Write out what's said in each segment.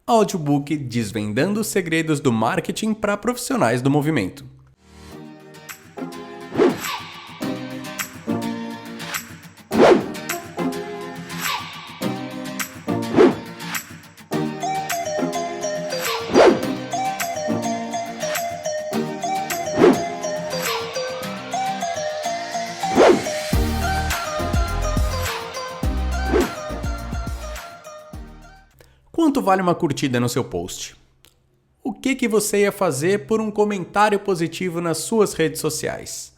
Audiobook Desvendando os Segredos do Marketing para Profissionais do Movimento. Quanto vale uma curtida no seu post? O que você ia fazer por um comentário positivo nas suas redes sociais?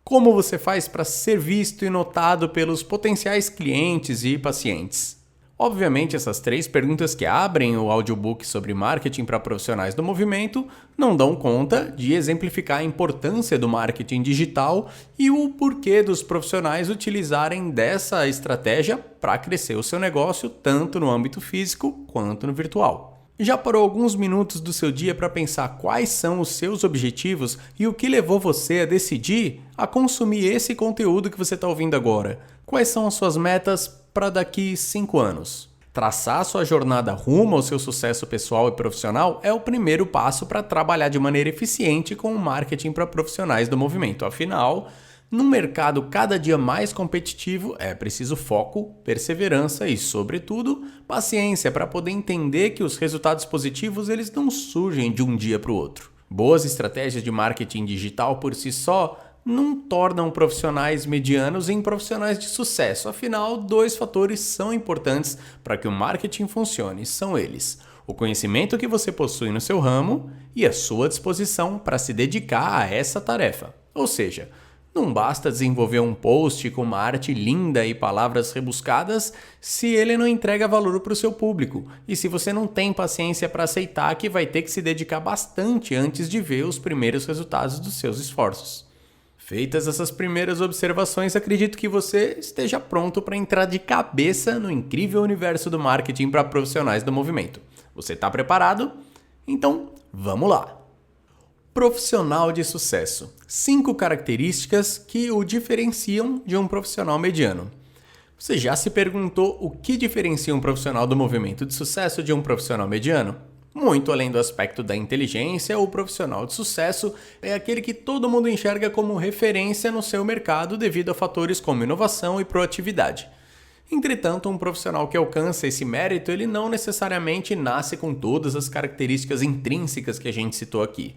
Como você faz para ser visto e notado pelos potenciais clientes e pacientes? Obviamente, essas 3 perguntas que abrem o audiobook sobre marketing para profissionais do movimento não dão conta de exemplificar a importância do marketing digital e o porquê dos profissionais utilizarem dessa estratégia para crescer o seu negócio tanto no âmbito físico quanto no virtual. Já parou alguns minutos do seu dia para pensar quais são os seus objetivos e o que levou você a decidir a consumir esse conteúdo que você está ouvindo agora? Quais são as suas metas para daqui 5 anos? Traçar sua jornada rumo ao seu sucesso pessoal e profissional é o primeiro passo para trabalhar de maneira eficiente com o marketing para profissionais do movimento. Afinal, num mercado cada dia mais competitivo, é preciso foco, perseverança e, sobretudo, paciência para poder entender que os resultados positivos eles não surgem de um dia para o outro. Boas estratégias de marketing digital por si só não tornam profissionais medianos em profissionais de sucesso. Afinal, 2 fatores são importantes para que o marketing funcione. São eles: o conhecimento que você possui no seu ramo e a sua disposição para se dedicar a essa tarefa. Ou seja, não basta desenvolver um post com uma arte linda e palavras rebuscadas se ele não entrega valor para o seu público e se você não tem paciência para aceitar que vai ter que se dedicar bastante antes de ver os primeiros resultados dos seus esforços. Feitas essas primeiras observações, acredito que você esteja pronto para entrar de cabeça no incrível universo do marketing para profissionais do movimento. Você está preparado? Então, vamos lá! Profissional de sucesso. 5 características que o diferenciam de um profissional mediano. Você já se perguntou o que diferencia um profissional do movimento de sucesso de um profissional mediano? Muito além do aspecto da inteligência, o profissional de sucesso é aquele que todo mundo enxerga como referência no seu mercado devido a fatores como inovação e proatividade. Entretanto, um profissional que alcança esse mérito, ele não necessariamente nasce com todas as características intrínsecas que a gente citou aqui,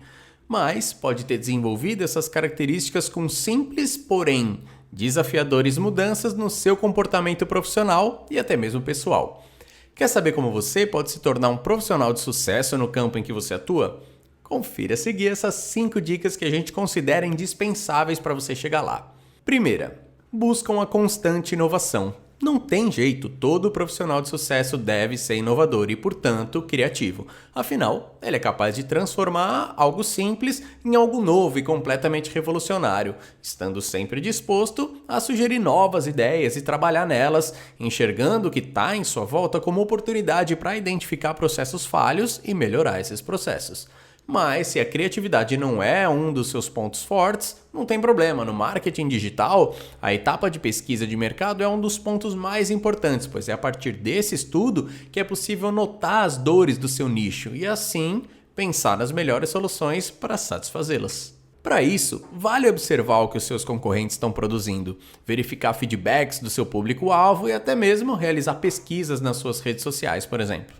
mas pode ter desenvolvido essas características com simples, porém desafiadores mudanças no seu comportamento profissional e até mesmo pessoal. Quer saber como você pode se tornar um profissional de sucesso no campo em que você atua? Confira a seguir essas 5 dicas que a gente considera indispensáveis para você chegar lá. Primeira, buscam a constante inovação. Não tem jeito, todo profissional de sucesso deve ser inovador e, portanto, criativo. Afinal, ele é capaz de transformar algo simples em algo novo e completamente revolucionário, estando sempre disposto a sugerir novas ideias e trabalhar nelas, enxergando o que está em sua volta como oportunidade para identificar processos falhos e melhorar esses processos. Mas se a criatividade não é um dos seus pontos fortes, não tem problema. No marketing digital, a etapa de pesquisa de mercado é um dos pontos mais importantes, pois é a partir desse estudo que é possível notar as dores do seu nicho e, assim, pensar nas melhores soluções para satisfazê-las. Para isso, vale observar o que os seus concorrentes estão produzindo, verificar feedbacks do seu público-alvo e até mesmo realizar pesquisas nas suas redes sociais, por exemplo.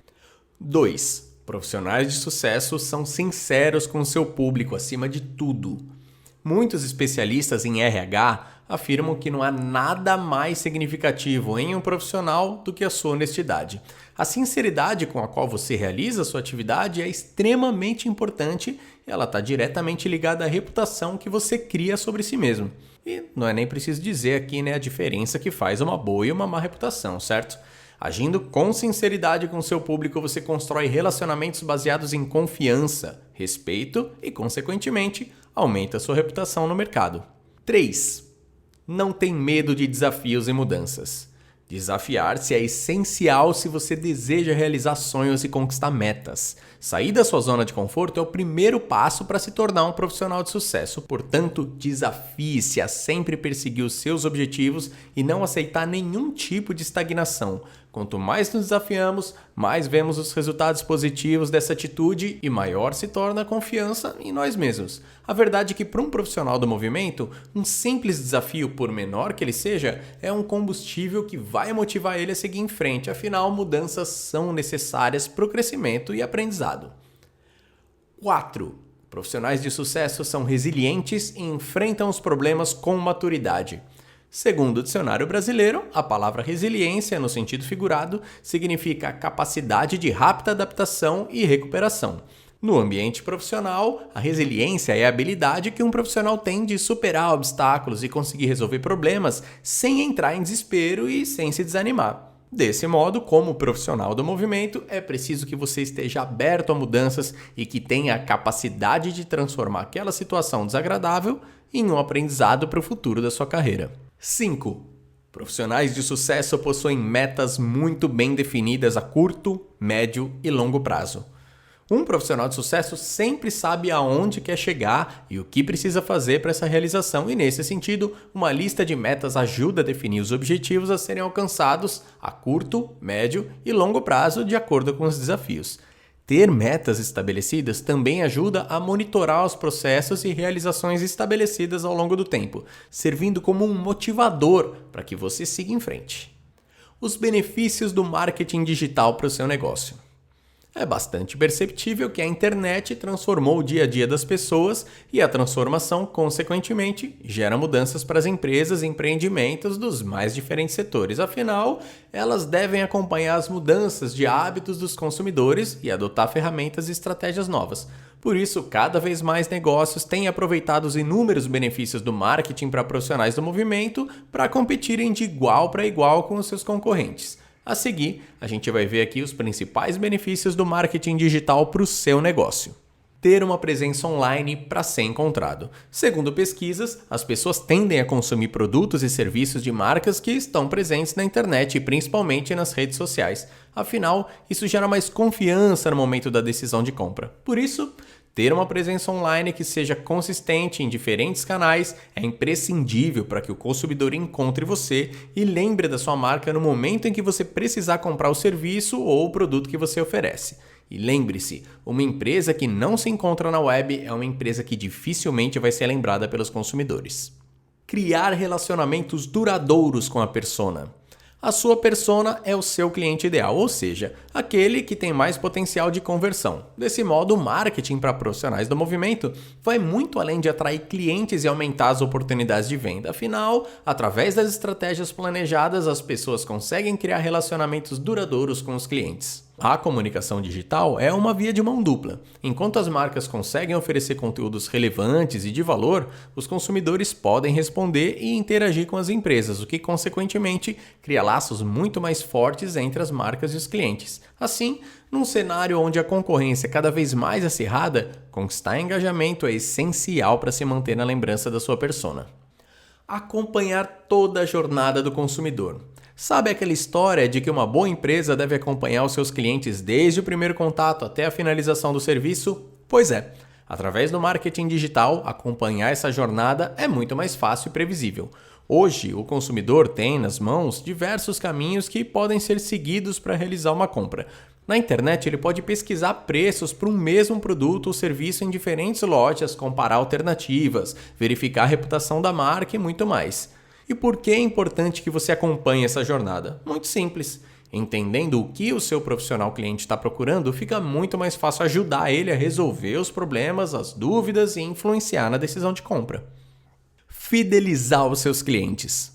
2. Profissionais de sucesso são sinceros com seu público acima de tudo. Muitos especialistas em RH afirmam que não há nada mais significativo em um profissional do que a sua honestidade. A sinceridade com a qual você realiza a sua atividade é extremamente importante e ela está diretamente ligada à reputação que você cria sobre si mesmo. E não é nem preciso dizer aqui, a diferença que faz uma boa e uma má reputação, certo? Agindo com sinceridade com seu público, você constrói relacionamentos baseados em confiança, respeito e, consequentemente, aumenta sua reputação no mercado. 3. Não tem medo de desafios e mudanças. Desafiar-se é essencial se você deseja realizar sonhos e conquistar metas. Sair da sua zona de conforto é o primeiro passo para se tornar um profissional de sucesso. Portanto, desafie-se a sempre perseguir os seus objetivos e não aceitar nenhum tipo de estagnação. Quanto mais nos desafiamos, mais vemos os resultados positivos dessa atitude e maior se torna a confiança em nós mesmos. A verdade é que para um profissional do movimento, um simples desafio, por menor que ele seja, é um combustível que vai motivar ele a seguir em frente. Afinal, mudanças são necessárias para o crescimento e aprendizado. 4. Profissionais de sucesso são resilientes e enfrentam os problemas com maturidade. Segundo o dicionário brasileiro, a palavra resiliência, no sentido figurado, significa a capacidade de rápida adaptação e recuperação. No ambiente profissional, a resiliência é a habilidade que um profissional tem de superar obstáculos e conseguir resolver problemas sem entrar em desespero e sem se desanimar. Desse modo, como profissional do movimento, é preciso que você esteja aberto a mudanças e que tenha a capacidade de transformar aquela situação desagradável em um aprendizado para o futuro da sua carreira. 5. Profissionais de sucesso possuem metas muito bem definidas a curto, médio e longo prazo. Um profissional de sucesso sempre sabe aonde quer chegar e o que precisa fazer para essa realização, e nesse sentido, uma lista de metas ajuda a definir os objetivos a serem alcançados a curto, médio e longo prazo de acordo com os desafios. Ter metas estabelecidas também ajuda a monitorar os processos e realizações estabelecidas ao longo do tempo, servindo como um motivador para que você siga em frente. Os benefícios do marketing digital para o seu negócio. É bastante perceptível que a internet transformou o dia a dia das pessoas e a transformação, consequentemente, gera mudanças para as empresas e empreendimentos dos mais diferentes setores. Afinal, elas devem acompanhar as mudanças de hábitos dos consumidores e adotar ferramentas e estratégias novas. Por isso, cada vez mais negócios têm aproveitado os inúmeros benefícios do marketing para profissionais do movimento para competirem de igual para igual com os seus concorrentes. A seguir, a gente vai ver aqui os principais benefícios do marketing digital para o seu negócio. Ter uma presença online para ser encontrado. Segundo pesquisas, as pessoas tendem a consumir produtos e serviços de marcas que estão presentes na internet e principalmente nas redes sociais. Afinal, isso gera mais confiança no momento da decisão de compra. Por isso, ter uma presença online que seja consistente em diferentes canais é imprescindível para que o consumidor encontre você e lembre da sua marca no momento em que você precisar comprar o serviço ou o produto que você oferece. E lembre-se, uma empresa que não se encontra na web é uma empresa que dificilmente vai ser lembrada pelos consumidores. Criar relacionamentos duradouros com a persona. A sua persona é o seu cliente ideal, ou seja, aquele que tem mais potencial de conversão. Desse modo, o marketing para profissionais do movimento vai muito além de atrair clientes e aumentar as oportunidades de venda. Afinal, através das estratégias planejadas, as pessoas conseguem criar relacionamentos duradouros com os clientes. A comunicação digital é uma via de mão dupla. Enquanto as marcas conseguem oferecer conteúdos relevantes e de valor, os consumidores podem responder e interagir com as empresas, o que, consequentemente, cria laços muito mais fortes entre as marcas e os clientes. Assim, num cenário onde a concorrência é cada vez mais acirrada, conquistar engajamento é essencial para se manter na lembrança da sua persona. Acompanhar toda a jornada do consumidor. Sabe aquela história de que uma boa empresa deve acompanhar os seus clientes desde o primeiro contato até a finalização do serviço? Pois é, através do marketing digital, acompanhar essa jornada é muito mais fácil e previsível. Hoje, o consumidor tem nas mãos diversos caminhos que podem ser seguidos para realizar uma compra. Na internet, ele pode pesquisar preços para um mesmo produto ou serviço em diferentes lojas, comparar alternativas, verificar a reputação da marca e muito mais. E por que é importante que você acompanhe essa jornada? Muito simples. Entendendo o que o seu profissional cliente está procurando, fica muito mais fácil ajudar ele a resolver os problemas, as dúvidas e influenciar na decisão de compra. Fidelizar os seus clientes.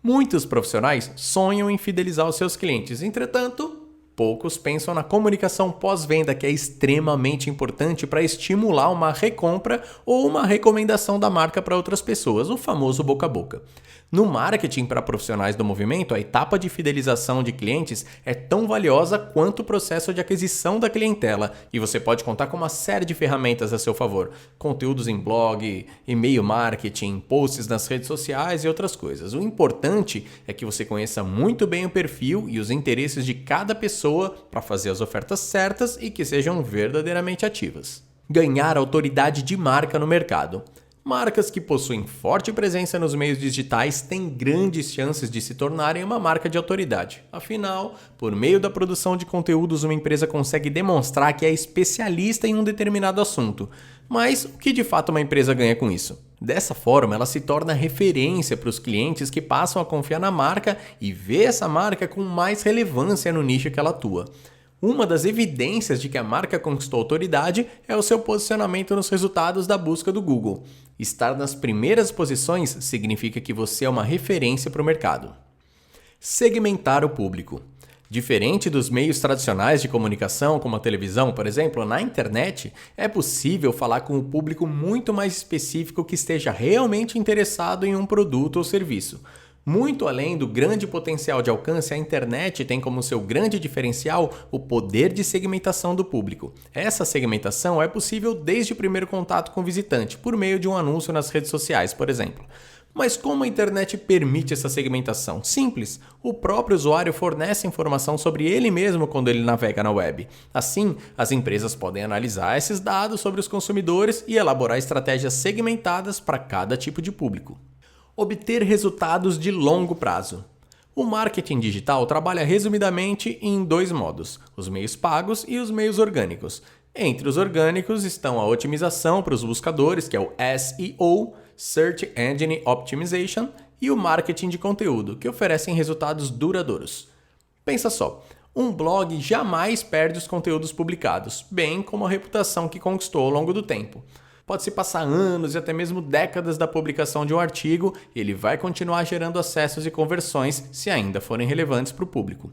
Muitos profissionais sonham em fidelizar os seus clientes, entretanto, poucos pensam na comunicação pós-venda, que é extremamente importante para estimular uma recompra ou uma recomendação da marca para outras pessoas, o famoso boca a boca. No marketing para profissionais do movimento, a etapa de fidelização de clientes é tão valiosa quanto o processo de aquisição da clientela, e você pode contar com uma série de ferramentas a seu favor: conteúdos em blog, e-mail marketing, posts nas redes sociais e outras coisas. O importante é que você conheça muito bem o perfil e os interesses de cada pessoa para fazer as ofertas certas e que sejam verdadeiramente ativas. Ganhar autoridade de marca no mercado. Marcas que possuem forte presença nos meios digitais têm grandes chances de se tornarem uma marca de autoridade. Afinal, por meio da produção de conteúdos, uma empresa consegue demonstrar que é especialista em um determinado assunto. Mas o que de fato uma empresa ganha com isso? Dessa forma, ela se torna referência para os clientes que passam a confiar na marca e ver essa marca com mais relevância no nicho que ela atua. Uma das evidências de que a marca conquistou autoridade é o seu posicionamento nos resultados da busca do Google. Estar nas primeiras posições significa que você é uma referência para o mercado. Segmentar o público. Diferente dos meios tradicionais de comunicação, como a televisão, por exemplo, na internet é possível falar com um público muito mais específico que esteja realmente interessado em um produto ou serviço. Muito além do grande potencial de alcance, a internet tem como seu grande diferencial o poder de segmentação do público. Essa segmentação é possível desde o primeiro contato com o visitante, por meio de um anúncio nas redes sociais, por exemplo. Mas como a internet permite essa segmentação? Simples, o próprio usuário fornece informação sobre ele mesmo quando ele navega na web. Assim, as empresas podem analisar esses dados sobre os consumidores e elaborar estratégias segmentadas para cada tipo de público. Obter resultados de longo prazo. O marketing digital trabalha resumidamente em dois modos, os meios pagos e os meios orgânicos. Entre os orgânicos estão a otimização para os buscadores, que é o SEO, Search Engine Optimization, e o marketing de conteúdo, que oferecem resultados duradouros. Pensa só, um blog jamais perde os conteúdos publicados, bem como a reputação que conquistou ao longo do tempo. Pode-se passar anos e até mesmo décadas da publicação de um artigo e ele vai continuar gerando acessos e conversões se ainda forem relevantes para o público.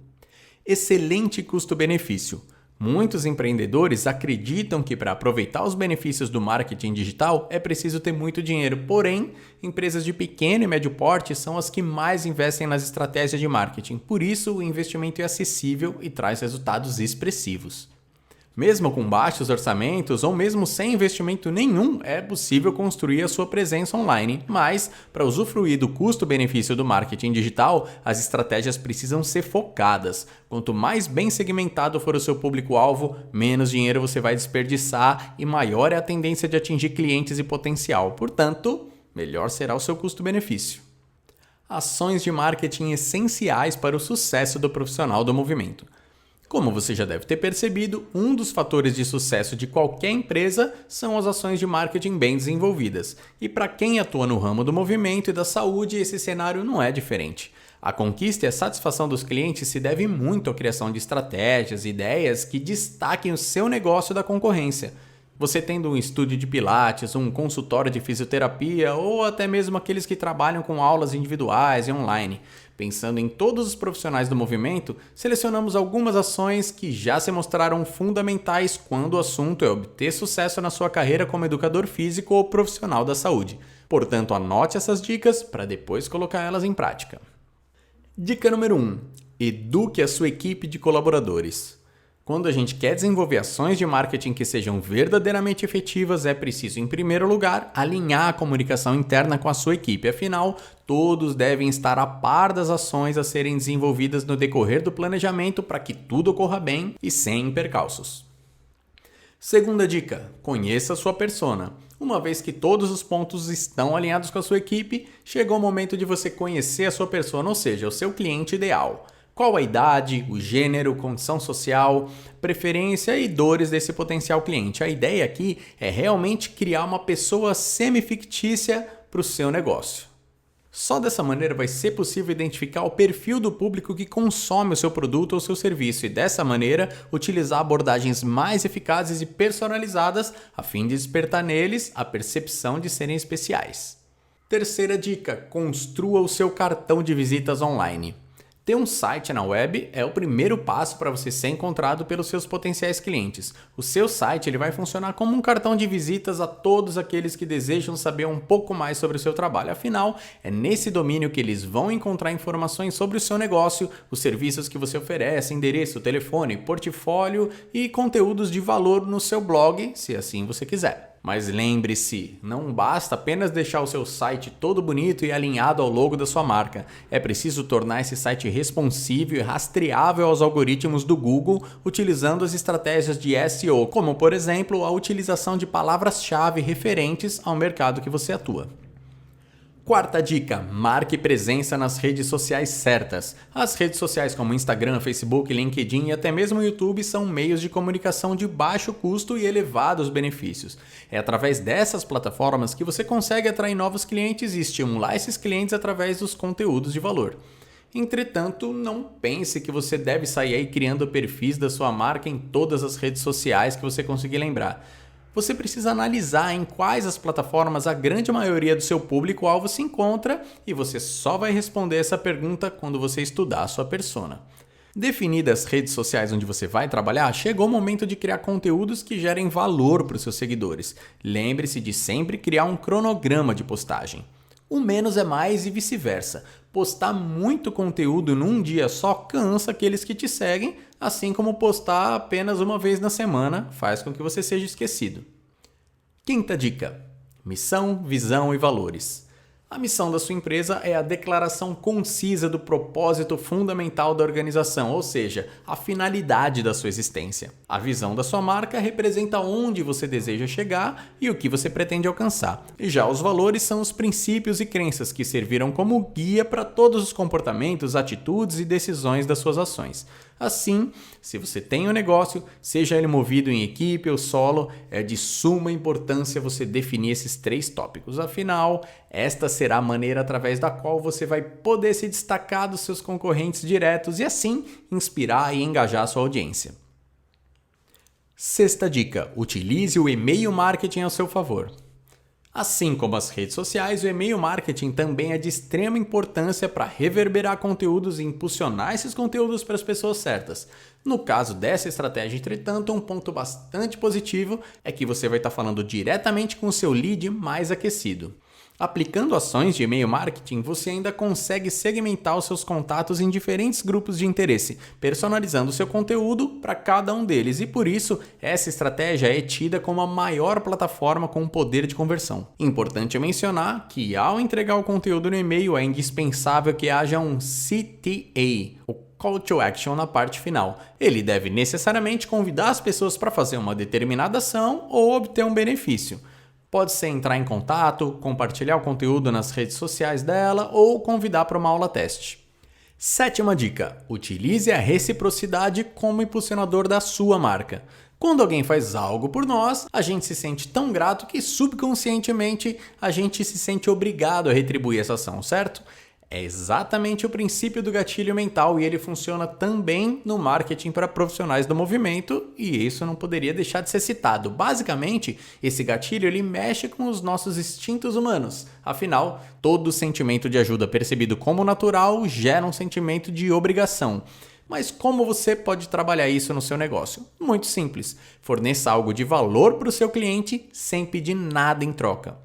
Excelente custo-benefício. Muitos empreendedores acreditam que para aproveitar os benefícios do marketing digital é preciso ter muito dinheiro, porém, empresas de pequeno e médio porte são as que mais investem nas estratégias de marketing. Por isso, o investimento é acessível e traz resultados expressivos. Mesmo com baixos orçamentos ou mesmo sem investimento nenhum, é possível construir a sua presença online. Mas, para usufruir do custo-benefício do marketing digital, as estratégias precisam ser focadas. Quanto mais bem segmentado for o seu público-alvo, menos dinheiro você vai desperdiçar e maior é a tendência de atingir clientes e potencial. Portanto, melhor será o seu custo-benefício. Ações de marketing essenciais para o sucesso do profissional do movimento. Como você já deve ter percebido, um dos fatores de sucesso de qualquer empresa são as ações de marketing bem desenvolvidas. E para quem atua no ramo do movimento e da saúde, esse cenário não é diferente. A conquista e a satisfação dos clientes se deve muito à criação de estratégias e ideias que destaquem o seu negócio da concorrência. Você tendo um estúdio de pilates, um consultório de fisioterapia ou até mesmo aqueles que trabalham com aulas individuais e online. Pensando em todos os profissionais do movimento, selecionamos algumas ações que já se mostraram fundamentais quando o assunto é obter sucesso na sua carreira como educador físico ou profissional da saúde. Portanto, anote essas dicas para depois colocar elas em prática. Dica número 1. Eduque a sua equipe de colaboradores. Quando a gente quer desenvolver ações de marketing que sejam verdadeiramente efetivas, é preciso, em primeiro lugar, alinhar a comunicação interna com a sua equipe. Afinal, todos devem estar a par das ações a serem desenvolvidas no decorrer do planejamento para que tudo ocorra bem e sem percalços. Segunda dica: conheça a sua persona. Uma vez que todos os pontos estão alinhados com a sua equipe, chegou o momento de você conhecer a sua persona, ou seja, o seu cliente ideal. Qual a idade, o gênero, condição social, preferência e dores desse potencial cliente. A ideia aqui é realmente criar uma pessoa semi-fictícia para o seu negócio. Só dessa maneira vai ser possível identificar o perfil do público que consome o seu produto ou seu serviço e, dessa maneira, utilizar abordagens mais eficazes e personalizadas a fim de despertar neles a percepção de serem especiais. Terceira dica: construa o seu cartão de visitas online. Ter um site na web é o primeiro passo para você ser encontrado pelos seus potenciais clientes. O seu site ele vai funcionar como um cartão de visitas a todos aqueles que desejam saber um pouco mais sobre o seu trabalho. Afinal, é nesse domínio que eles vão encontrar informações sobre o seu negócio, os serviços que você oferece, endereço, telefone, portfólio e conteúdos de valor no seu blog, se assim você quiser. Mas lembre-se, não basta apenas deixar o seu site todo bonito e alinhado ao logo da sua marca. É preciso tornar esse site responsivo e rastreável aos algoritmos do Google utilizando as estratégias de SEO, como por exemplo a utilização de palavras-chave referentes ao mercado que você atua. Quarta dica, marque presença nas redes sociais certas. As redes sociais como Instagram, Facebook, LinkedIn e até mesmo o YouTube são meios de comunicação de baixo custo e elevados benefícios. É através dessas plataformas que você consegue atrair novos clientes e estimular esses clientes através dos conteúdos de valor. Entretanto, não pense que você deve sair aí criando perfis da sua marca em todas as redes sociais que você conseguir lembrar. Você precisa analisar em quais as plataformas a grande maioria do seu público-alvo se encontra e você só vai responder essa pergunta quando você estudar a sua persona. Definidas as redes sociais onde você vai trabalhar, chegou o momento de criar conteúdos que gerem valor para os seus seguidores. Lembre-se de sempre criar um cronograma de postagem. O menos é mais e vice-versa. Postar muito conteúdo num dia só cansa aqueles que te seguem, assim como postar apenas uma vez na semana faz com que você seja esquecido. Quinta dica: missão, visão e valores. A missão da sua empresa é a declaração concisa do propósito fundamental da organização, ou seja, a finalidade da sua existência. A visão da sua marca representa onde você deseja chegar e o que você pretende alcançar. E já os valores são os princípios e crenças que serviram como guia para todos os comportamentos, atitudes e decisões das suas ações. Assim, se você tem um negócio, seja ele movido em equipe ou solo, é de suma importância você definir esses 3 tópicos. Afinal, esta será a maneira através da qual você vai poder se destacar dos seus concorrentes diretos e assim inspirar e engajar a sua audiência. Sexta dica: utilize o e-mail marketing a seu favor. Assim como as redes sociais, o e-mail marketing também é de extrema importância para reverberar conteúdos e impulsionar esses conteúdos para as pessoas certas. No caso dessa estratégia, entretanto, um ponto bastante positivo é que você vai estar falando diretamente com o seu lead mais aquecido. Aplicando ações de e-mail marketing, você ainda consegue segmentar os seus contatos em diferentes grupos de interesse, personalizando o seu conteúdo para cada um deles, e por isso essa estratégia é tida como a maior plataforma com poder de conversão. Importante mencionar que ao entregar o conteúdo no e-mail é indispensável que haja um CTA, o Call to Action, na parte final. Ele deve necessariamente convidar as pessoas para fazer uma determinada ação ou obter um benefício. Pode ser entrar em contato, compartilhar o conteúdo nas redes sociais dela ou convidar para uma aula teste. Sétima dica: utilize a reciprocidade como impulsionador da sua marca. Quando alguém faz algo por nós, a gente se sente tão grato que subconscientemente a gente se sente obrigado a retribuir essa ação, certo? É exatamente o princípio do gatilho mental e ele funciona também no marketing para profissionais do movimento e isso não poderia deixar de ser citado. Basicamente, esse gatilho ele mexe com os nossos instintos humanos. Afinal, todo sentimento de ajuda percebido como natural gera um sentimento de obrigação. Mas como você pode trabalhar isso no seu negócio? Muito simples. Forneça algo de valor para o seu cliente sem pedir nada em troca.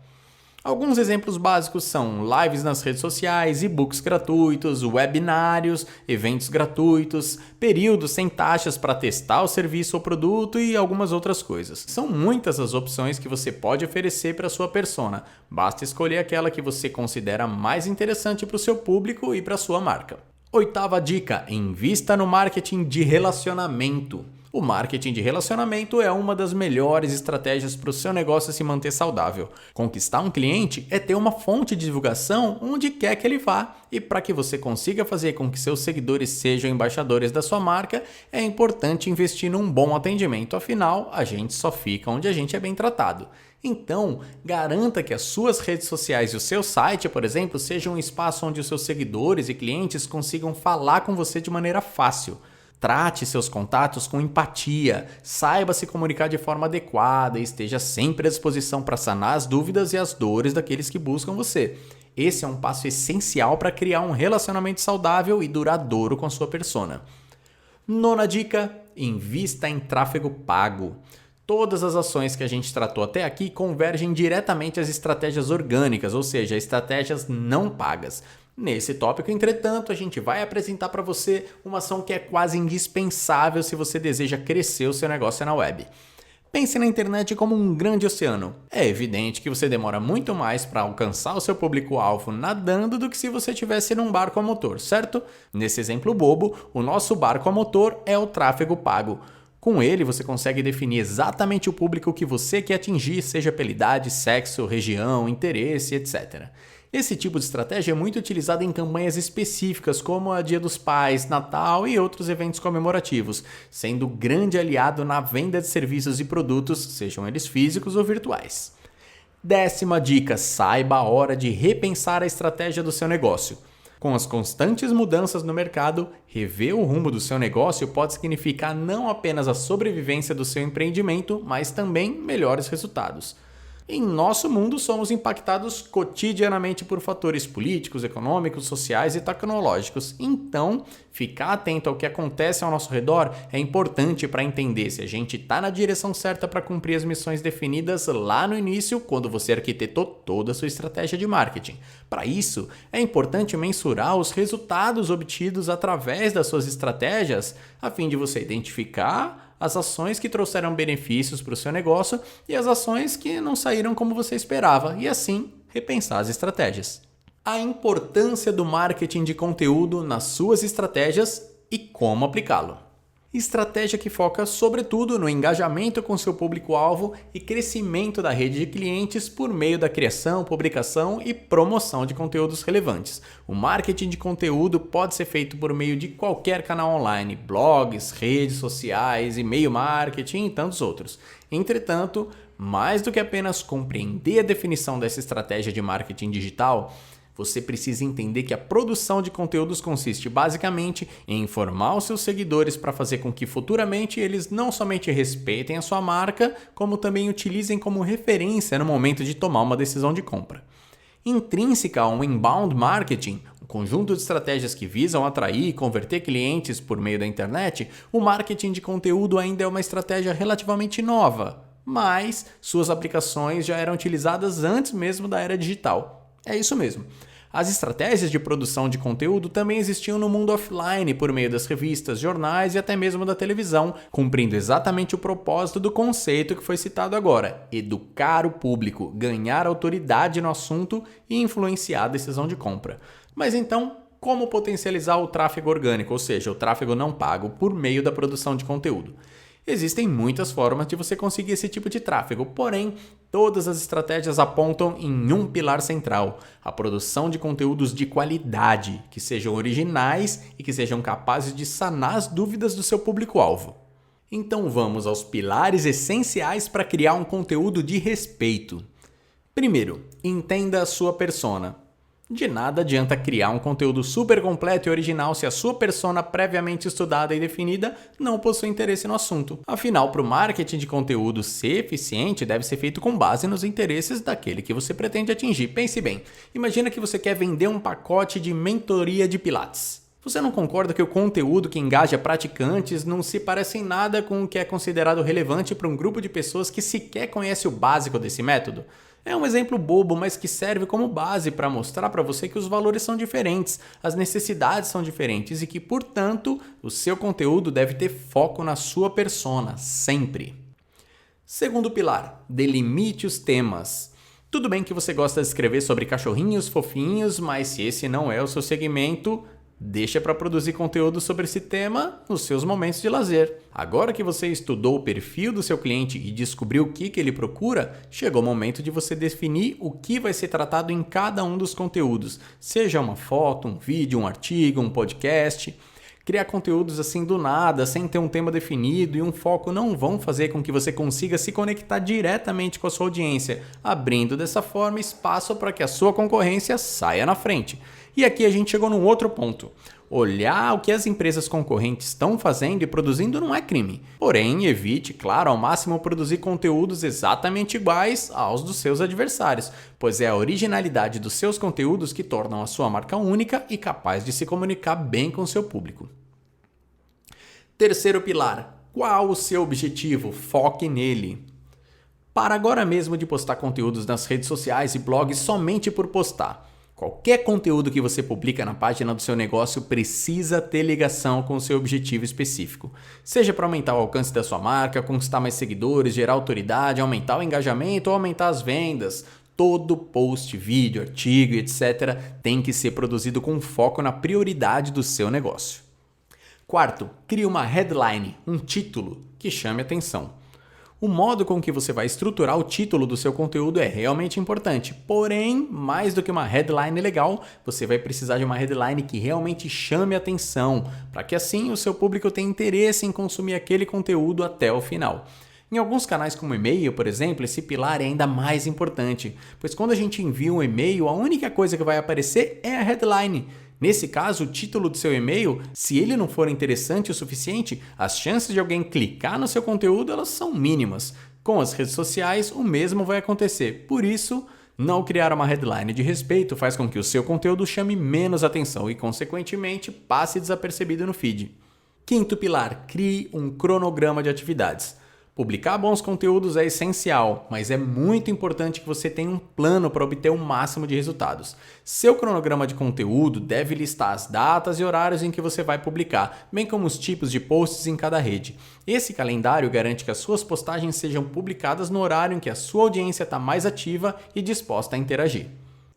Alguns exemplos básicos são lives nas redes sociais, e-books gratuitos, webinários, eventos gratuitos, períodos sem taxas para testar o serviço ou produto e algumas outras coisas. São muitas as opções que você pode oferecer para a sua persona. Basta escolher aquela que você considera mais interessante para o seu público e para a sua marca. Oitava dica: invista no marketing de relacionamento. O marketing de relacionamento é uma das melhores estratégias para o seu negócio se manter saudável. Conquistar um cliente é ter uma fonte de divulgação onde quer que ele vá. E para que você consiga fazer com que seus seguidores sejam embaixadores da sua marca, é importante investir num bom atendimento. Afinal, a gente só fica onde a gente é bem tratado. Então, garanta que as suas redes sociais e o seu site, por exemplo, sejam um espaço onde os seus seguidores e clientes consigam falar com você de maneira fácil. Trate seus contatos com empatia, saiba se comunicar de forma adequada e esteja sempre à disposição para sanar as dúvidas e as dores daqueles que buscam você. Esse é um passo essencial para criar um relacionamento saudável e duradouro com a sua persona. Nona dica: invista em tráfego pago. Todas as ações que a gente tratou até aqui convergem diretamente às estratégias orgânicas, ou seja, estratégias não pagas. Nesse tópico, entretanto, a gente vai apresentar para você uma ação que é quase indispensável se você deseja crescer o seu negócio na web. Pense na internet como um grande oceano. É evidente que você demora muito mais para alcançar o seu público-alvo nadando do que se você estivesse num barco a motor, certo? Nesse exemplo bobo, o nosso barco a motor é o tráfego pago. Com ele, você consegue definir exatamente o público que você quer atingir, seja pela idade, sexo, região, interesse, etc. Esse tipo de estratégia é muito utilizada em campanhas específicas, como a Dia dos Pais, Natal e outros eventos comemorativos, sendo grande aliado na venda de serviços e produtos, sejam eles físicos ou virtuais. 10ª dica: saiba a hora de repensar a estratégia do seu negócio. Com as constantes mudanças no mercado, rever o rumo do seu negócio pode significar não apenas a sobrevivência do seu empreendimento, mas também melhores resultados. Em nosso mundo, somos impactados cotidianamente por fatores políticos, econômicos, sociais e tecnológicos. Então, ficar atento ao que acontece ao nosso redor é importante para entender se a gente está na direção certa para cumprir as missões definidas lá no início, quando você arquitetou toda a sua estratégia de marketing. Para isso, é importante mensurar os resultados obtidos através das suas estratégias, a fim de você identificar as ações que trouxeram benefícios para o seu negócio e as ações que não saíram como você esperava, e assim repensar as estratégias. A importância do marketing de conteúdo nas suas estratégias e como aplicá-lo. Estratégia que foca sobretudo no engajamento com seu público-alvo e crescimento da rede de clientes por meio da criação, publicação e promoção de conteúdos relevantes. O marketing de conteúdo pode ser feito por meio de qualquer canal online, blogs, redes sociais, e-mail marketing e tantos outros. Entretanto, mais do que apenas compreender a definição dessa estratégia de marketing digital, você precisa entender que a produção de conteúdos consiste basicamente em informar os seus seguidores para fazer com que futuramente eles não somente respeitem a sua marca, como também utilizem como referência no momento de tomar uma decisão de compra. Intrínseca ao inbound marketing, um conjunto de estratégias que visam atrair e converter clientes por meio da internet, o marketing de conteúdo ainda é uma estratégia relativamente nova, mas suas aplicações já eram utilizadas antes mesmo da era digital. É isso mesmo. As estratégias de produção de conteúdo também existiam no mundo offline por meio das revistas, jornais e até mesmo da televisão, cumprindo exatamente o propósito do conceito que foi citado agora: educar o público, ganhar autoridade no assunto e influenciar a decisão de compra. Mas então, como potencializar o tráfego orgânico, ou seja, o tráfego não pago, por meio da produção de conteúdo? Existem muitas formas de você conseguir esse tipo de tráfego, porém, todas as estratégias apontam em um pilar central: a produção de conteúdos de qualidade, que sejam originais e que sejam capazes de sanar as dúvidas do seu público-alvo. Então vamos aos pilares essenciais para criar um conteúdo de respeito. Primeiro, entenda a sua persona. De nada adianta criar um conteúdo super completo e original se a sua persona previamente estudada e definida não possui interesse no assunto. Afinal, para o marketing de conteúdo ser eficiente, deve ser feito com base nos interesses daquele que você pretende atingir. Pense bem, imagina que você quer vender um pacote de mentoria de Pilates. Você não concorda que o conteúdo que engaja praticantes não se parece em nada com o que é considerado relevante para um grupo de pessoas que sequer conhece o básico desse método? É um exemplo bobo, mas que serve como base para mostrar para você que os valores são diferentes, as necessidades são diferentes e que, portanto, o seu conteúdo deve ter foco na sua persona, sempre. Segundo pilar, delimite os temas. Tudo bem que você gosta de escrever sobre cachorrinhos fofinhos, mas se esse não é o seu segmento, deixa para produzir conteúdo sobre esse tema nos seus momentos de lazer. Agora que você estudou o perfil do seu cliente e descobriu o que ele procura, chegou o momento de você definir o que vai ser tratado em cada um dos conteúdos, seja uma foto, um vídeo, um artigo, um podcast. Criar conteúdos assim do nada, sem ter um tema definido e um foco, não vão fazer com que você consiga se conectar diretamente com a sua audiência, abrindo dessa forma espaço para que a sua concorrência saia na frente. E aqui a gente chegou num outro ponto. Olhar o que as empresas concorrentes estão fazendo e produzindo não é crime. Porém, evite, claro, ao máximo produzir conteúdos exatamente iguais aos dos seus adversários, pois é a originalidade dos seus conteúdos que tornam a sua marca única e capaz de se comunicar bem com o seu público. Terceiro pilar: qual o seu objetivo? Foque nele. Para agora mesmo de postar conteúdos nas redes sociais e blogs somente por postar. Qualquer conteúdo que você publica na página do seu negócio precisa ter ligação com o seu objetivo específico. Seja para aumentar o alcance da sua marca, conquistar mais seguidores, gerar autoridade, aumentar o engajamento ou aumentar as vendas. Todo post, vídeo, artigo, etc. tem que ser produzido com foco na prioridade do seu negócio. Quarto, crie uma headline, um título que chame atenção. O modo com que você vai estruturar o título do seu conteúdo é realmente importante, porém, mais do que uma headline legal, você vai precisar de uma headline que realmente chame atenção, para que assim o seu público tenha interesse em consumir aquele conteúdo até o final. Em alguns canais como e-mail, por exemplo, esse pilar é ainda mais importante, pois quando a gente envia um e-mail, a única coisa que vai aparecer é a headline. Nesse caso, o título do seu e-mail, se ele não for interessante o suficiente, as chances de alguém clicar no seu conteúdo elas são mínimas. Com as redes sociais, o mesmo vai acontecer. Por isso, não criar uma headline de respeito faz com que o seu conteúdo chame menos atenção e, consequentemente, passe desapercebido no feed. Quinto pilar, crie um cronograma de atividades. Publicar bons conteúdos é essencial, mas é muito importante que você tenha um plano para obter o máximo de resultados. Seu cronograma de conteúdo deve listar as datas e horários em que você vai publicar, bem como os tipos de posts em cada rede. Esse calendário garante que as suas postagens sejam publicadas no horário em que a sua audiência está mais ativa e disposta a interagir.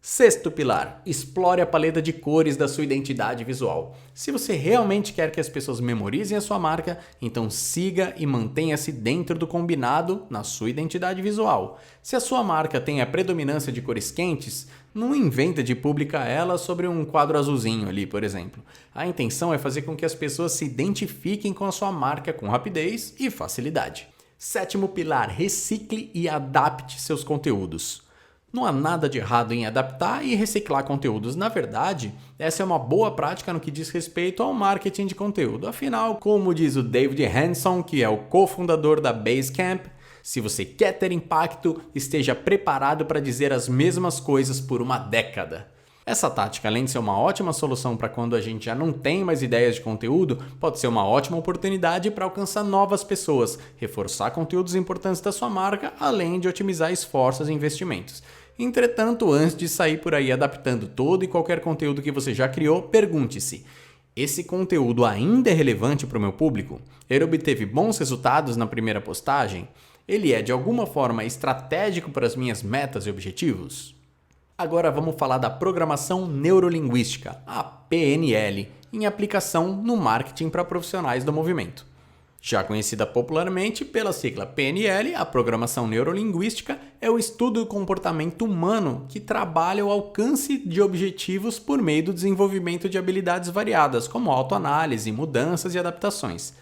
Sexto pilar, explore a paleta de cores da sua identidade visual. Se você realmente quer que as pessoas memorizem a sua marca, então siga e mantenha-se dentro do combinado na sua identidade visual. Se a sua marca tem a predominância de cores quentes, não inventa de publicar ela sobre um quadro azulzinho ali, por exemplo. A intenção é fazer com que as pessoas se identifiquem com a sua marca com rapidez e facilidade. Sétimo pilar, recicle e adapte seus conteúdos. Não há nada de errado em adaptar e reciclar conteúdos. Na verdade, essa é uma boa prática no que diz respeito ao marketing de conteúdo. Afinal, como diz o David Hanson, que é o cofundador da Basecamp, se você quer ter impacto, esteja preparado para dizer as mesmas coisas por uma década. Essa tática, além de ser uma ótima solução para quando a gente já não tem mais ideias de conteúdo, pode ser uma ótima oportunidade para alcançar novas pessoas, reforçar conteúdos importantes da sua marca, além de otimizar esforços e investimentos. Entretanto, antes de sair por aí adaptando todo e qualquer conteúdo que você já criou, pergunte-se: esse conteúdo ainda é relevante para o meu público? Ele obteve bons resultados na primeira postagem? Ele é de alguma forma estratégico para as minhas metas e objetivos? Agora vamos falar da programação neurolinguística, a PNL, em aplicação no marketing para profissionais do movimento. Já conhecida popularmente pela sigla PNL, a programação neurolinguística é o estudo do comportamento humano que trabalha o alcance de objetivos por meio do desenvolvimento de habilidades variadas, como autoanálise, mudanças e adaptações.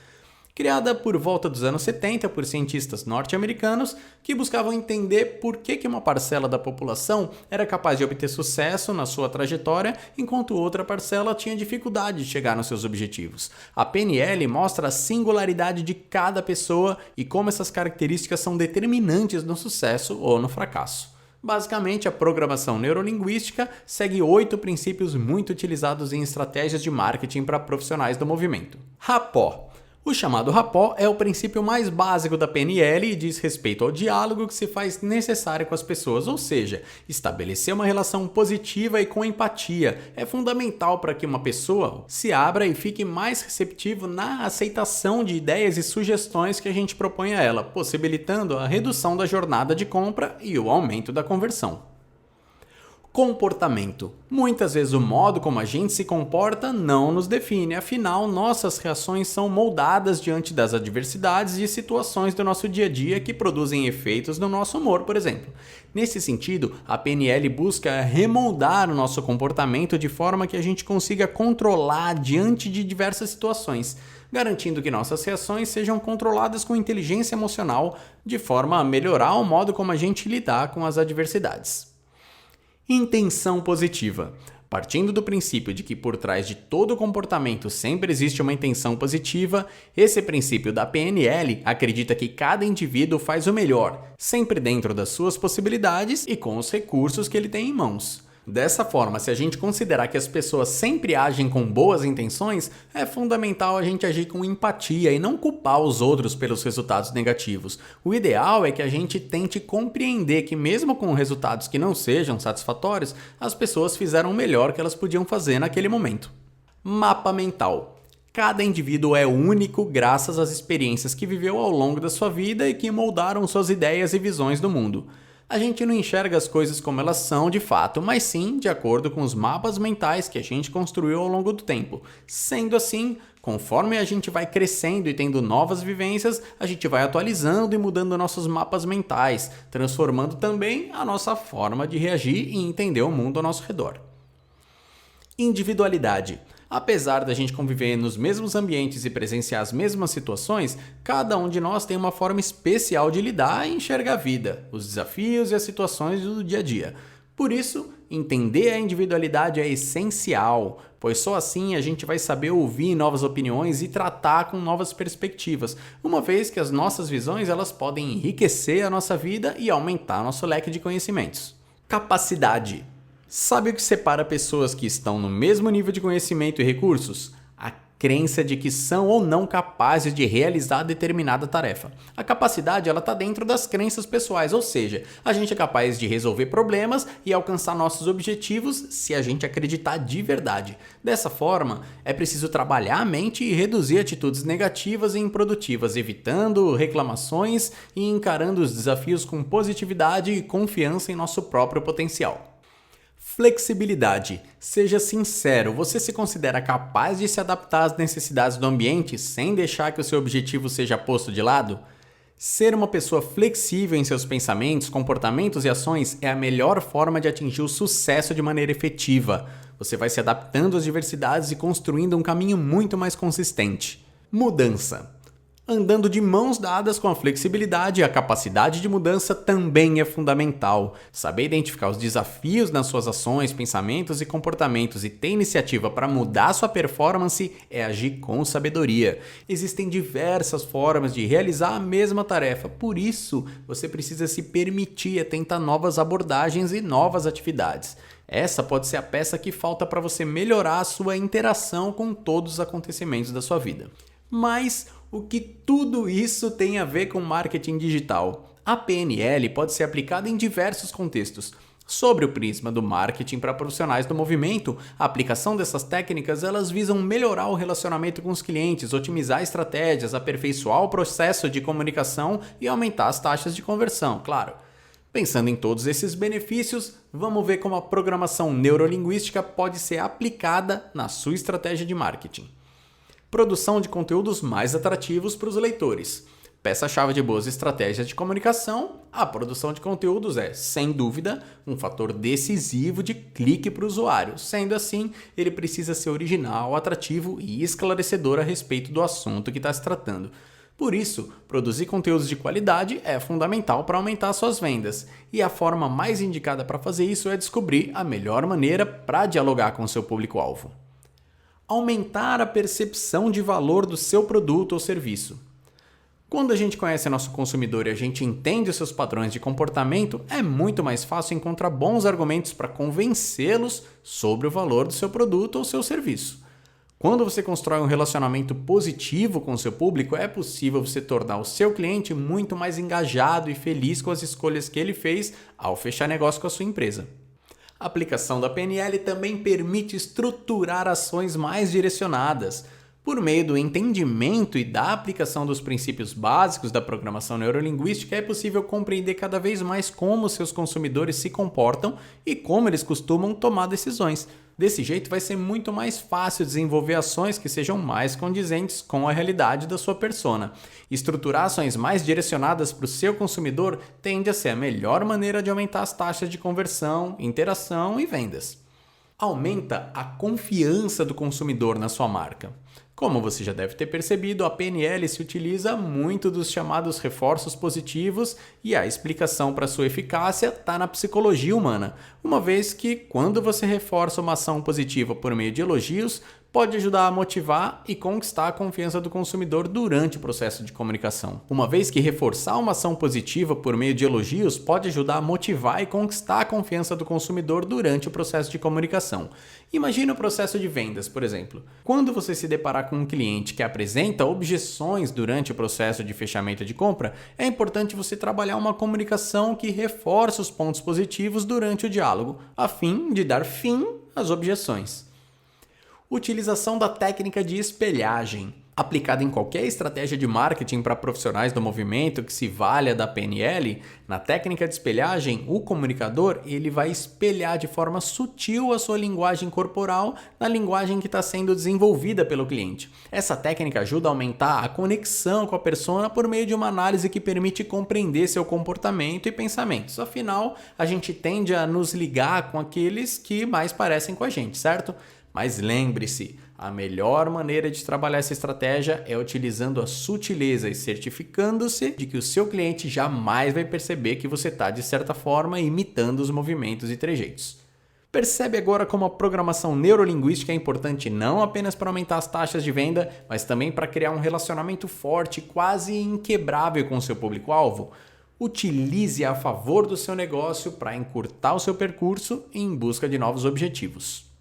Criada por volta dos anos 70 por cientistas norte-americanos que buscavam entender por que uma parcela da população era capaz de obter sucesso na sua trajetória, enquanto outra parcela tinha dificuldade de chegar nos seus objetivos. A PNL mostra a singularidade de cada pessoa e como essas características são determinantes no sucesso ou no fracasso. Basicamente, a programação neurolinguística segue 8 princípios muito utilizados em estratégias de marketing para profissionais do movimento. Rapport. O chamado rapport é o princípio mais básico da PNL e diz respeito ao diálogo que se faz necessário com as pessoas, ou seja, estabelecer uma relação positiva e com empatia. É fundamental para que uma pessoa se abra e fique mais receptivo na aceitação de ideias e sugestões que a gente propõe a ela, possibilitando a redução da jornada de compra e o aumento da conversão. Comportamento. Muitas vezes o modo como a gente se comporta não nos define, afinal, nossas reações são moldadas diante das adversidades e situações do nosso dia a dia que produzem efeitos no nosso humor, por exemplo. Nesse sentido, a PNL busca remoldar o nosso comportamento de forma que a gente consiga controlar diante de diversas situações, garantindo que nossas reações sejam controladas com inteligência emocional, de forma a melhorar o modo como a gente lidar com as adversidades. Intenção positiva. Partindo do princípio de que por trás de todo comportamento sempre existe uma intenção positiva, esse princípio da PNL acredita que cada indivíduo faz o melhor, sempre dentro das suas possibilidades e com os recursos que ele tem em mãos. Dessa forma, se a gente considerar que as pessoas sempre agem com boas intenções, é fundamental a gente agir com empatia e não culpar os outros pelos resultados negativos. O ideal é que a gente tente compreender que mesmo com resultados que não sejam satisfatórios, as pessoas fizeram o melhor que elas podiam fazer naquele momento. Mapa mental. Cada indivíduo é único graças às experiências que viveu ao longo da sua vida e que moldaram suas ideias e visões do mundo. A gente não enxerga as coisas como elas são de fato, mas sim de acordo com os mapas mentais que a gente construiu ao longo do tempo. Sendo assim, conforme a gente vai crescendo e tendo novas vivências, a gente vai atualizando e mudando nossos mapas mentais, transformando também a nossa forma de reagir e entender o mundo ao nosso redor. Individualidade. Apesar da gente conviver nos mesmos ambientes e presenciar as mesmas situações, cada um de nós tem uma forma especial de lidar e enxergar a vida, os desafios e as situações do dia a dia. Por isso, entender a individualidade é essencial, pois só assim a gente vai saber ouvir novas opiniões e tratar com novas perspectivas, uma vez que as nossas visões elas podem enriquecer a nossa vida e aumentar nosso leque de conhecimentos. Capacidade. Sabe o que separa pessoas que estão no mesmo nível de conhecimento e recursos? A crença de que são ou não capazes de realizar determinada tarefa. A capacidade ela está dentro das crenças pessoais, ou seja, a gente é capaz de resolver problemas e alcançar nossos objetivos se a gente acreditar de verdade. Dessa forma, é preciso trabalhar a mente e reduzir atitudes negativas e improdutivas, evitando reclamações e encarando os desafios com positividade e confiança em nosso próprio potencial. Flexibilidade. Seja sincero, você se considera capaz de se adaptar às necessidades do ambiente sem deixar que o seu objetivo seja posto de lado? Ser uma pessoa flexível em seus pensamentos, comportamentos e ações é a melhor forma de atingir o sucesso de maneira efetiva. Você vai se adaptando às diversidades e construindo um caminho muito mais consistente. Mudança. Andando de mãos dadas com a flexibilidade, a capacidade de mudança também é fundamental. Saber identificar os desafios nas suas ações, pensamentos e comportamentos e ter iniciativa para mudar sua performance é agir com sabedoria. Existem diversas formas de realizar a mesma tarefa, por isso você precisa se permitir tentar novas abordagens e novas atividades. Essa pode ser a peça que falta para você melhorar a sua interação com todos os acontecimentos da sua vida. Mas o que tudo isso tem a ver com marketing digital? A PNL pode ser aplicada em diversos contextos. Sobre o prisma do marketing para profissionais do movimento, a aplicação dessas técnicas elas visam melhorar o relacionamento com os clientes, otimizar estratégias, aperfeiçoar o processo de comunicação e aumentar as taxas de conversão, claro. Pensando em todos esses benefícios, vamos ver como a programação neurolinguística pode ser aplicada na sua estratégia de marketing. Produção de conteúdos mais atrativos para os leitores. Peça-chave de boas estratégias de comunicação, a produção de conteúdos é, sem dúvida, um fator decisivo de clique para o usuário. Sendo assim, ele precisa ser original, atrativo e esclarecedor a respeito do assunto que está se tratando. Por isso, produzir conteúdos de qualidade é fundamental para aumentar suas vendas. E a forma mais indicada para fazer isso é descobrir a melhor maneira para dialogar com o seu público-alvo. Aumentar a percepção de valor do seu produto ou serviço. Quando a gente conhece nosso consumidor e a gente entende os seus padrões de comportamento, é muito mais fácil encontrar bons argumentos para convencê-los sobre o valor do seu produto ou seu serviço. Quando você constrói um relacionamento positivo com o seu público, é possível você tornar o seu cliente muito mais engajado e feliz com as escolhas que ele fez ao fechar negócio com a sua empresa. A aplicação da PNL também permite estruturar ações mais direcionadas. Por meio do entendimento e da aplicação dos princípios básicos da programação neurolinguística, é possível compreender cada vez mais como seus consumidores se comportam e como eles costumam tomar decisões. Desse jeito, vai ser muito mais fácil desenvolver ações que sejam mais condizentes com a realidade da sua persona. Estruturar ações mais direcionadas para o seu consumidor tende a ser a melhor maneira de aumentar as taxas de conversão, interação e vendas. Aumenta a confiança do consumidor na sua marca. Como você já deve ter percebido, a PNL se utiliza muito dos chamados reforços positivos e a explicação para sua eficácia está na psicologia humana, uma vez que quando você reforça uma ação positiva por meio de elogios, pode ajudar a motivar e conquistar a confiança do consumidor durante o processo de comunicação. Uma vez que reforçar uma ação positiva por meio de elogios pode ajudar a motivar e conquistar a confiança do consumidor durante o processo de comunicação. Imagine o processo de vendas, por exemplo. Quando você se deparar com um cliente que apresenta objeções durante o processo de fechamento de compra, é importante você trabalhar uma comunicação que reforce os pontos positivos durante o diálogo, a fim de dar fim às objeções. Utilização da técnica de espelhagem. Aplicada em qualquer estratégia de marketing para profissionais do movimento que se valha da PNL, na técnica de espelhagem, o comunicador ele vai espelhar de forma sutil a sua linguagem corporal na linguagem que está sendo desenvolvida pelo cliente. Essa técnica ajuda a aumentar a conexão com a persona por meio de uma análise que permite compreender seu comportamento e pensamentos. Afinal, a gente tende a nos ligar com aqueles que mais parecem com a gente, certo? Mas lembre-se, a melhor maneira de trabalhar essa estratégia é utilizando a sutileza e certificando-se de que o seu cliente jamais vai perceber que você está, de certa forma, imitando os movimentos e trejeitos. Percebe agora como a programação neurolinguística é importante não apenas para aumentar as taxas de venda, mas também para criar um relacionamento forte, quase inquebrável com o seu público-alvo? Utilize a favor do seu negócio para encurtar o seu percurso em busca de novos objetivos.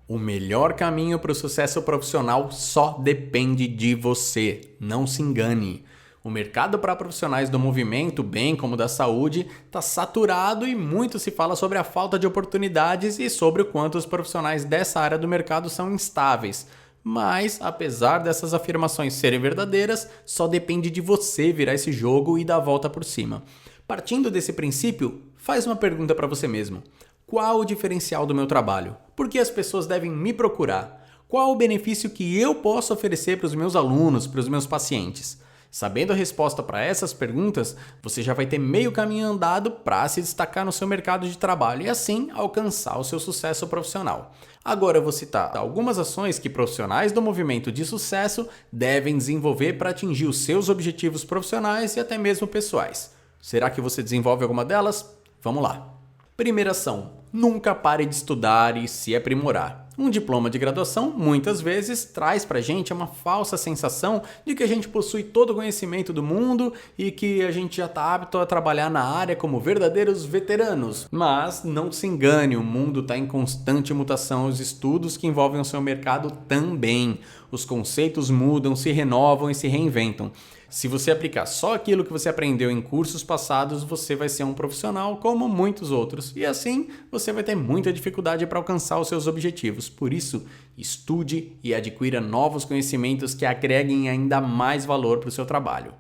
O melhor caminho para o sucesso profissional só depende de você. Não se engane. O mercado para profissionais do movimento, bem como da saúde, está saturado e muito se fala sobre a falta de oportunidades e sobre o quanto os profissionais dessa área do mercado são instáveis. Mas, apesar dessas afirmações serem verdadeiras, só depende de você virar esse jogo e dar a volta por cima. Partindo desse princípio, faz uma pergunta para você mesmo. Qual o diferencial do meu trabalho? Por que as pessoas devem me procurar? Qual o benefício que eu posso oferecer para os meus alunos, para os meus pacientes? Sabendo a resposta para essas perguntas, você já vai ter meio caminho andado para se destacar no seu mercado de trabalho e assim alcançar o seu sucesso profissional. Agora eu vou citar algumas ações que profissionais do movimento de sucesso devem desenvolver para atingir os seus objetivos profissionais e até mesmo pessoais. Será que você desenvolve alguma delas? Vamos lá! Primeira ação, nunca pare de estudar e se aprimorar. Um diploma de graduação, muitas vezes, traz pra gente uma falsa sensação de que a gente possui todo o conhecimento do mundo e que a gente já está apto a trabalhar na área como verdadeiros veteranos. Mas não se engane, o mundo está em constante mutação, os estudos que envolvem o seu mercado também. Os conceitos mudam, se renovam e se reinventam. Se você aplicar só aquilo que você aprendeu em cursos passados, você vai ser um profissional como muitos outros. E assim, você vai ter muita dificuldade para alcançar os seus objetivos. Por isso, estude e adquira novos conhecimentos que agreguem ainda mais valor para o seu trabalho.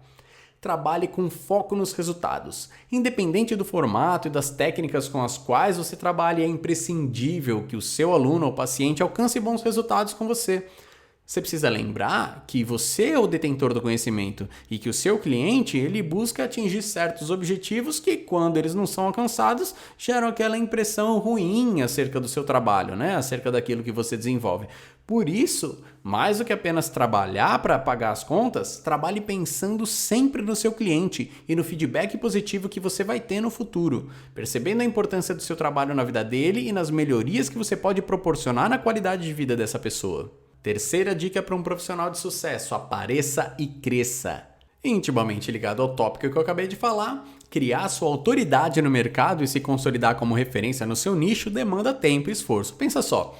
Trabalhe com foco nos resultados. Independente do formato e das técnicas com as quais você trabalha, é imprescindível que o seu aluno ou paciente alcance bons resultados com você. Você precisa lembrar que você é o detentor do conhecimento e que o seu cliente ele busca atingir certos objetivos que, quando eles não são alcançados, geram aquela impressão ruim acerca do seu trabalho, né? Acerca daquilo que você desenvolve. Por isso, mais do que apenas trabalhar para pagar as contas, trabalhe pensando sempre no seu cliente e no feedback positivo que você vai ter no futuro, percebendo a importância do seu trabalho na vida dele e nas melhorias que você pode proporcionar na qualidade de vida dessa pessoa. Terceira dica para um profissional de sucesso: apareça e cresça. Intimamente ligado ao tópico que eu acabei de falar, criar sua autoridade no mercado e se consolidar como referência no seu nicho demanda tempo e esforço. Pensa só,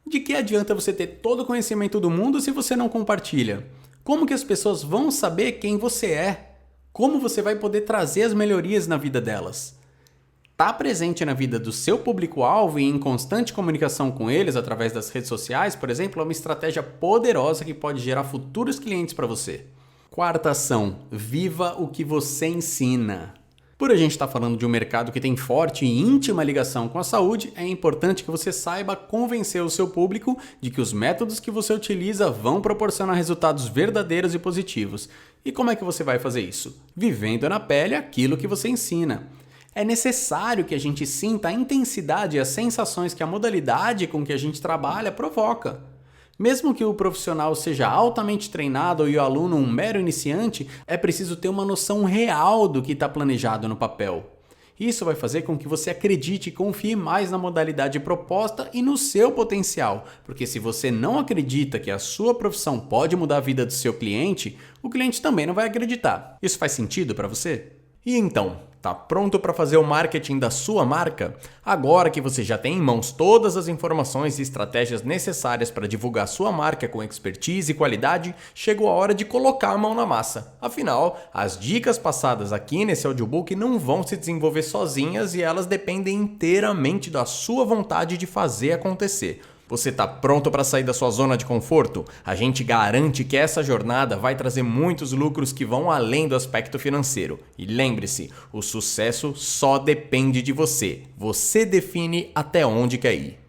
de que adianta você ter todo o conhecimento do mundo se você não compartilha? Como que as pessoas vão saber quem você é? Como você vai poder trazer as melhorias na vida delas? Estar presente na vida do seu público-alvo e em constante comunicação com eles através das redes sociais, por exemplo, é uma estratégia poderosa que pode gerar futuros clientes para você. Quarta ação, viva o que você ensina. Por a gente estar falando de um mercado que tem forte e íntima ligação com a saúde, é importante que você saiba convencer o seu público de que os métodos que você utiliza vão proporcionar resultados verdadeiros e positivos. E como é que você vai fazer isso? Vivendo na pele aquilo que você ensina. É necessário que a gente sinta a intensidade e as sensações que a modalidade com que a gente trabalha provoca. Mesmo que o profissional seja altamente treinado e o aluno um mero iniciante, é preciso ter uma noção real do que está planejado no papel. Isso vai fazer com que você acredite e confie mais na modalidade proposta e no seu potencial, porque se você não acredita que a sua profissão pode mudar a vida do seu cliente, o cliente também não vai acreditar. Isso faz sentido para você? E então, tá pronto para fazer o marketing da sua marca? Agora que você já tem em mãos todas as informações e estratégias necessárias para divulgar sua marca com expertise e qualidade, chegou a hora de colocar a mão na massa. Afinal, as dicas passadas aqui nesse audiobook não vão se desenvolver sozinhas e elas dependem inteiramente da sua vontade de fazer acontecer. Você está pronto para sair da sua zona de conforto? A gente garante que essa jornada vai trazer muitos lucros que vão além do aspecto financeiro. E lembre-se, o sucesso só depende de você. Você define até onde quer ir.